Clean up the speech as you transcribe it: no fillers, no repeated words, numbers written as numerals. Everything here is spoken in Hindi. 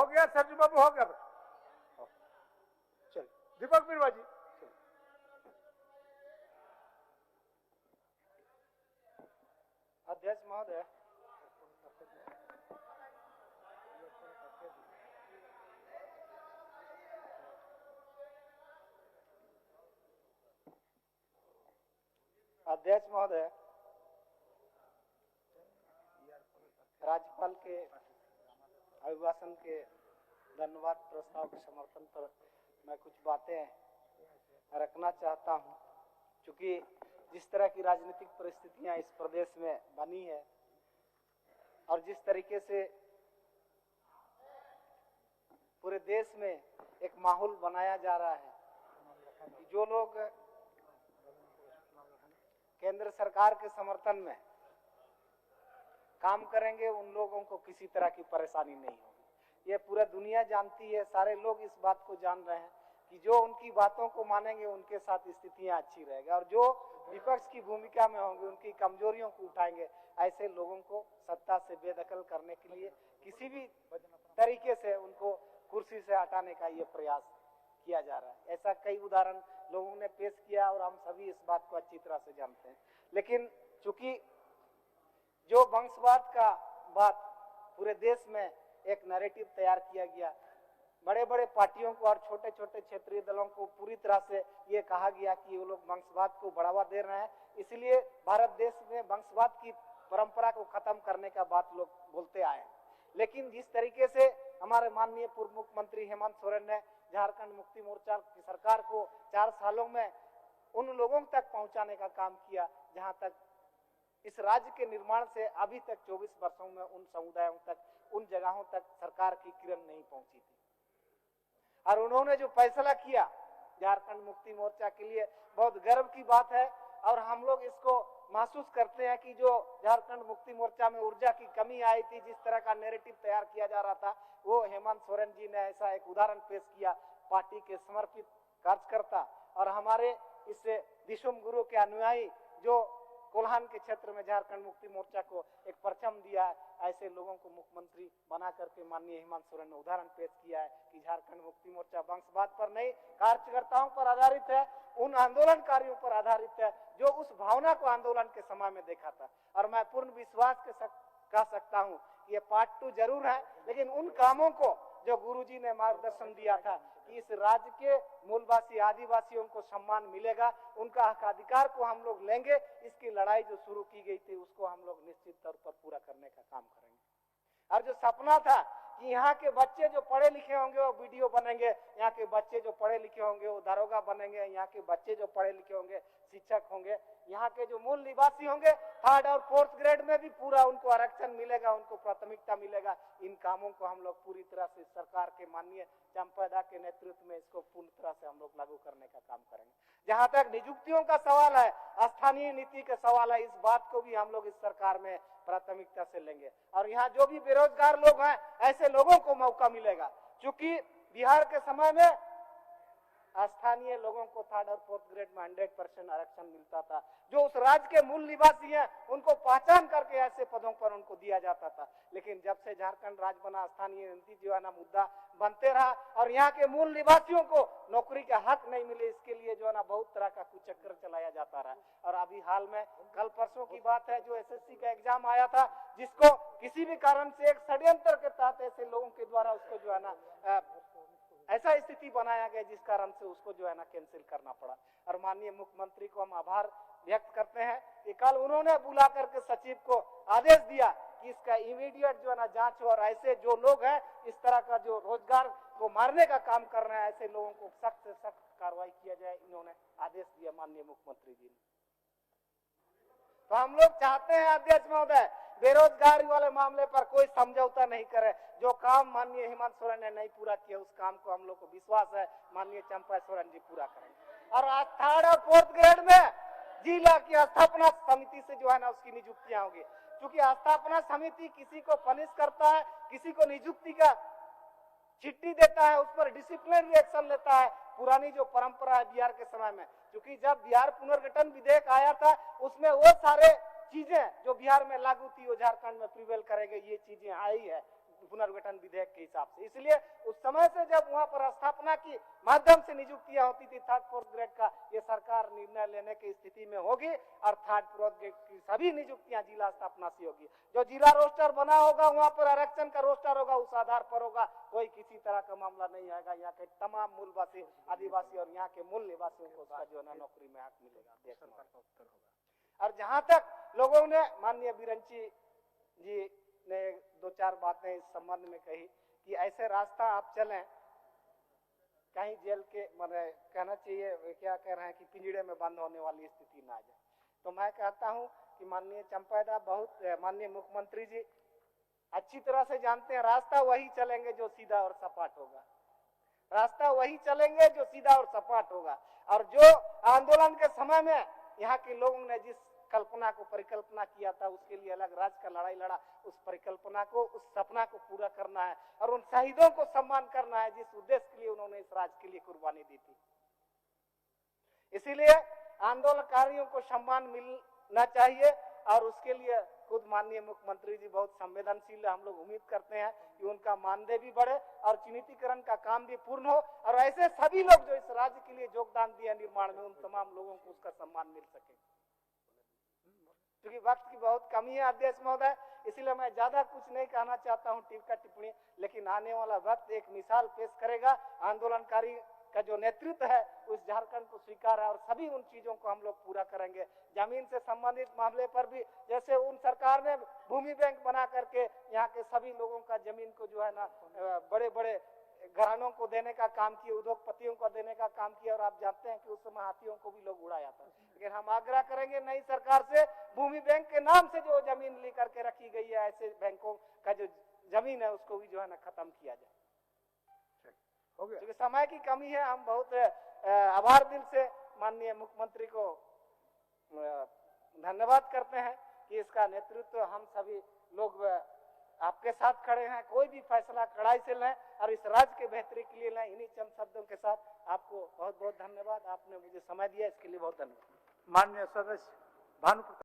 गया सरजू बाबू, हो गया। चल दीपक बिरवा जी। अध्यक्ष महोदय, राज्यपाल के अभिभाषण के धन्यवाद प्रस्ताव के समर्थन पर मैं कुछ बातें रखना चाहता हूं। क्योंकि जिस तरह की राजनीतिक परिस्थितियां इस प्रदेश में बनी है और जिस तरीके से पूरे देश में एक माहौल बनाया जा रहा है कि जो लोग केंद्र सरकार के समर्थन में काम करेंगे उन लोगों को किसी तरह की परेशानी नहीं होगी। ये पूरा दुनिया जानती है, सारे लोग इस बात को जान रहे हैं कि जो उनकी बातों को मानेंगे उनके साथ स्थितियां अच्छी रहेगी, और जो विपक्ष की भूमिका में होंगे उनकी कमजोरियों को उठाएंगे, ऐसे लोगों को सत्ता से बेदखल करने के लिए किसी भी तरीके से उनको कुर्सी से हटाने का ये प्रयास किया जा रहा है। ऐसा कई उदाहरण लोगों ने पेश किया और हम सभी इस बात को अच्छी तरह से जानते हैं। लेकिन चूंकि जो वंशवाद का बात पूरे देश में एक नैरेटिव तैयार किया गया, बड़े बड़े पार्टियों को और छोटे छोटे क्षेत्रीय दलों को पूरी तरह से ये कहा गया कि वो लोग वंशवाद को बढ़ावा दे रहे हैं, इसलिए भारत देश में वंशवाद की परंपरा को खत्म करने का बात लोग बोलते आए। लेकिन जिस तरीके से हमारे माननीय पूर्व मुख्यमंत्री हेमंत सोरेन ने झारखंड मुक्ति मोर्चा की सरकार को 4 सालों में उन लोगों तक पहुंचाने का काम किया जहां तक इस राज्य के निर्माण से अभी तक 24 वर्षों में उन समुदायों तक, उन जगहों तक सरकार की किरण नहीं पहुंची थी। और उन्होंने जो फैसला किया झारखंड मुक्ति मोर्चा के लिए बहुत गर्व की बात है, और हम लोग इसको महसूस करते हैं कि जो झारखंड मुक्ति मोर्चा में ऊर्जा की कमी आई थी, जिस तरह का नैरेटिव तैयार किया जा रहा था, वो हेमंत सोरेन जी ने ऐसा एक उदाहरण पेश किया। पार्टी के समर्पित कार्यकर्ता और हमारे इस दिशुम गुरु के अनुयायी जो कोल्हान के क्षेत्र में झारखंड मुक्ति मोर्चा को एक परचम दिया है, ऐसे लोगों को मुख्यमंत्री बना करके माननीय हेमंत सोरेन ने उदाहरण पेश किया है कि झारखंड मुक्ति मोर्चा वंशवाद पर नहीं, कार्यकर्ताओं पर आधारित है, उन आंदोलनकारियों पर आधारित है जो उस भावना को आंदोलन के समय में देखा था। और मैं पूर्ण विश्वास के साथ कह सकता हूं कि ये पार्ट 2 जरूर है, लेकिन उन कामों को जो गुरुजी ने मार्गदर्शन दिया था कि इस राज्य के मूलवासी आदिवासियों को सम्मान मिलेगा, उनका हक अधिकार को हम लोग लेंगे, इसकी लड़ाई जो शुरू की गई थी उसको हम लोग निश्चित तौर पर पूरा करने का काम करेंगे। और जो सपना था कि यहाँ के बच्चे जो पढ़े लिखे होंगे वो वीडियो बनेंगे, यहाँ के बच्चे जो पढ़े लिखे होंगे वो दारोगा बनेंगे, यहाँ के बच्चे जो पढ़े लिखे होंगे शिक्षक होंगे, यहाँ के जो मूल निवासी होंगे 3rd और 4th ग्रेड में भी पूरा उनको आरक्षण मिलेगा, उनको प्राथमिकता मिलेगा। इन कामों को हम लोग पूरी तरह से सरकार के माननीय चंपादा के नेतृत्व में इसको पूरी तरह से हम लोग लागू करने का काम करेंगे। जहां तक नियुक्तियों का सवाल है, स्थानीय नीति का सवाल है, इस बात को भी हम लोग इस सरकार में प्राथमिकता से लेंगे। और यहाँ जो भी बेरोजगार लोग हैं ऐसे लोगों को मौका मिलेगा। चूंकि बिहार के समय में स्थानीय लोगों को 3rd और 4th ग्रेड में 100% आरक्षण मिलता था, जो उस राज्य के मूल निवासी हैं उनको पहचान करके ऐसे पदों पर उनको दिया जाता था। लेकिन जब से झारखंड राज्य बना, स्थानीय नीति जो है ना मुद्दा बनते रहा और यहाँ के मूल निवासियों को नौकरी का हक नहीं मिले, इसके लिए जो है ना बहुत तरह का कुचक्कर चलाया जाता रहा। और अभी हाल में कल परसों की बात है, जो एसएससी का एग्जाम आया था, जिसको किसी भी कारण से एक षड्यंत्र के तहत ऐसे लोगों के द्वारा उसको जो है ना ऐसा स्थिति बनाया गया जिस कारण से उसको जो है ना कैंसिल करना पड़ा। और माननीय मुख्यमंत्री को हम आभार व्यक्त करते हैं कि कल उन्होंने बुला करके सचिव को आदेश दिया कि इसका इमीडिएट जो है ना जांच हो, और ऐसे जो लोग हैं इस तरह का जो रोजगार को मारने का काम कर रहे हैं, ऐसे लोगों को सख्त से सख्त कार्रवाई किया जाए, इन्होंने आदेश दिया माननीय मुख्यमंत्री जी ने। तो हम लोग चाहते हैं अध्यक्ष महोदय, बेरोजगारी वाले मामले पर कोई समझौता नहीं करे। जो काम माननीय हेमंत सोरेन ने नहीं पूरा किया, उस काम को हम लोग को विश्वास है माननीय चंपा सोरेन जी पूरा करेंगे। और 3rd और 4th ग्रेड में जिला की स्थापना समिति से जो है ना उसकी नियुक्तियां होगी। क्योंकि स्थापना समिति किसी को पनिश करता है, किसी को नियुक्ति का चिट्ठी देता है, उस पर डिसिप्लिनरी एक्शन लेता है। पुरानी जो परंपरा है बिहार के समय में, क्योंकि जब बिहार पुनर्गठन विधेयक आया था उसमें वो सारे चीजें जो बिहार में लागू थी वो झारखंड में प्रिवेल करेंगे, ये चीजें आई है। पुनर्गठन विधेयक के हिसाब से। इसलिए उस समय से जब वहां पर स्थापना की माध्यम से नियुक्तियां होती थी थर्ड फोर्थ ग्रेड का, ये सरकार निर्णय लेने की स्थिति में होगी और थर्ड फोर्थ ग्रेड की सभी नियुक्तियां जिला स्थापना से होगी। जो जिला रोस्टर बना होगा वहां पर आरक्षण का रोस्टर होगा, उस आधार पर होगा, कोई किसी तरह का मामला नहीं आएगा। यहाँ के तमाम मूलवासी आदिवासी और यहाँ के मूल निवासियों को उसका जो है ना नौकरी में हक मिलेगा। और जहां तक लोगों ने, माननीय बिरंची जी ने 2-4 बातें इस संबंध में कही कि ऐसे रास्ता आप चलें कहीं जेल के माने कहना चाहिए क्या कह रहे हैं कि पिंजड़े में बंद होने वाली स्थिति ना आ जाए। तो मैं कहता हूं कि माननीय चंपादा बहुत माननीय मुख्यमंत्री जी अच्छी तरह से जानते हैं रास्ता वही चलेंगे जो सीधा और सपाट होगा, रास्ता वही चलेंगे जो सीधा और सपाट होगा। और जो आंदोलन के समय में यहाँ के लोगों ने जिस कल्पना को परिकल्पना किया था, उसके लिए अलग राज्य का लड़ाई लड़ा, उस परिकल्पना को, उस सपना को पूरा करना है और उन शहीदों को सम्मान करना है जिस उद्देश्य के लिए उन्होंने इस राज्य के लिए कुर्बानी दी थी। इसीलिए आंदोलनकारियों को सम्मान मिलना चाहिए और उसके लिए खुद माननीय मुख्यमंत्री जी बहुत संवेदनशील है। हम लोग उम्मीद करते हैं कि उनका मानदेय भी बढ़े और चिन्हितीकरण का काम भी पूर्ण हो और ऐसे सभी लोग जो इस राज्य के लिए योगदान दिया निर्माण में, उन तमाम लोगों को उसका सम्मान मिल सके। क्योंकि वक्त की बहुत कमी है अध्यक्ष महोदय, इसलिए मैं ज्यादा कुछ नहीं कहना चाहता हूं टीका टिप्पणी, लेकिन आने वाला वक्त एक मिसाल पेश करेगा। आंदोलनकारी का जो नेतृत्व है उस झारखंड को स्वीकार है और सभी उन चीजों को हम लोग पूरा करेंगे। जमीन से संबंधित मामले पर भी जैसे उन सरकार ने भूमि बैंक बना करके यहाँ के सभी लोगों का जमीन को जो है ना बड़े बड़े घरानों को देने का काम किया, उद्योगपतियों को देने का काम किया और आप जानते हैं कि उस समय हाथियों को भी लोग उड़ाया था। लेकिन हम आग्रह करेंगे नई सरकार से भूमि बैंक के नाम से जो जमीन लेकर के रखी गई है, ऐसे बैंकों का जो जमीन है उसको भी जो है ना खत्म किया जाए। क्योंकि समय की कमी है। हम बहुत आभार दिल से माननीय मुख्यमंत्री को धन्यवाद करते हैं कि इसका नेतृत्व हम सभी लोग आपके साथ खड़े हैं। कोई भी फैसला कड़ाई से लें और इस राज्य के बेहतरी के लिए लें। इन्हीं चंद शब्दों के साथ आपको बहुत बहुत धन्यवाद। आपने मुझे समय दिया, इसके लिए बहुत धन्यवाद। माननीय सदस्य भानु